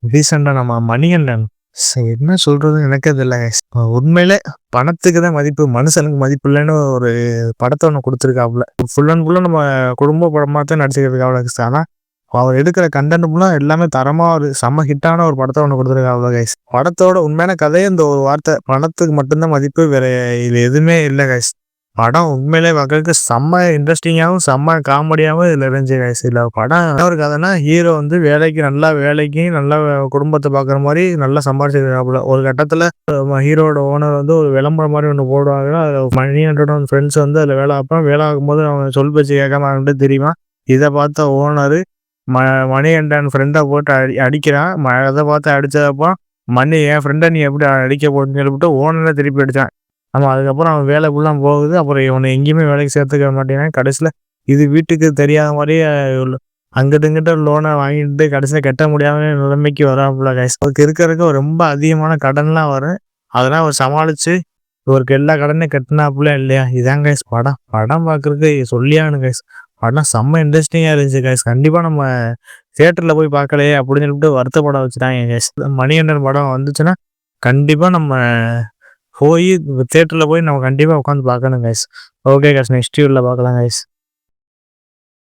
ரீசெண்டா நம்ம மணிகண்டன் என்ன சொல்றது எனக்கே தெரியல கைஸ். உண்மையிலே பணத்துக்கு தான் மதிப்பு, மனுஷனுக்கு மதிப்பு இல்லைன்னு ஒரு படத்தை ஒன்று கொடுத்துருக்காப்புல. ஃபுல் அண்ட் ஃபுல்லாக நம்ம குடும்ப படமாக தான் நடிச்சிருக்காப்புல கைஸ். ஆனால் அவர் எடுக்கிற கண்டென்ட் ஃபுல்லாக எல்லாமே தரமாக ஒரு செம்ம ஹிட்டான ஒரு படத்தை ஒன்று கொடுத்துருக்காப்புல கைஸ். படத்தோட உண்மையான கதையே இந்த ஒரு வார்த்தை, பணத்துக்கு மட்டும்தான் மதிப்பு, வேற இது எதுவுமே இல்லை கைஸ். படம் உண்மையிலே பார்க்கறதுக்கு செம்ம இன்ட்ரெஸ்டிங்காகவும் செம்ம காமெடியாகவும் இதில் இருந்துச்சு கைஸ். இதில் படம் என்ன ஒரு கதைன்னா, ஹீரோ வந்து வேலைக்கு நல்லா குடும்பத்தை பார்க்குற மாதிரி நல்லா சம்பாதிச்சிருக்காப்புல. ஒரு கட்டத்தில் ஹீரோட ஓனர் வந்து ஒரு விளம்பரம் மாதிரி ஒன்று போடுவாங்க. அதில் மணிகண்டனோட ஃப்ரெண்ட்ஸ் வந்து அதில் வேலை பார்ப்பான். வேலை பார்க்கும்போது அவன் சொல் பேச்சு கேட்காம அவன்கிட்ட தெரியுமா. இதை பார்த்த ஓனர் மணிகண்டன் ஃப்ரெண்டை போட்டு அடிக்கிறான். அதை பார்த்து அடித்ததப்போ என் ஃப்ரெண்டை நீ எப்படி அடிக்க போட்டுன்னு சொல்லிவிட்டு ஓனரை திருப்பி அடித்தான். ஆமாம், அதுக்கப்புறம் அவன் வேலை ஃபுல்லாக போகுது. அப்புறம் இவனை எங்கேயுமே வேலைக்கு சேர்த்துக்க மாட்டேங்கிறான். கடைசியில் இது வீட்டுக்கு தெரியாத மாதிரியே அங்கிட்ட இங்கிட்ட லோனை வாங்கிட்டு கடைசியில் கட்ட முடியாத நிலைமைக்கு வராப்புல கைஸ். அதுக்கு இருக்கிறதுக்கு ரொம்ப அதிகமான கடன்லாம் வரும். அதெல்லாம் அவர் சமாளித்து இவருக்கு எல்லா கடனையும் கட்டினாப்புல இல்லையா. இதான் கைஸ் படம். படம் பார்க்குறதுக்கு சொல்லியானு கைஸ். படம் செம்ம இன்ட்ரெஸ்டிங்காக இருந்துச்சு கைஸ். கண்டிப்பாக நம்ம தியேட்டரில் போய் பார்க்கலையே அப்படின்னு சொல்லிட்டு வருத்தப்பட வச்சுட்டாங்க கைஸ். மணிகண்டன் படம் வந்துச்சுன்னா கண்டிப்பாக நம்ம தியேட்டரில் போய் நம்ம கண்டிப்பாக உட்காந்து பார்க்கணும் கைஸ். ஓகே கைஸ், நெக்ஸ்ட் வீடியோவில் பார்க்கலாம் கைஸ்.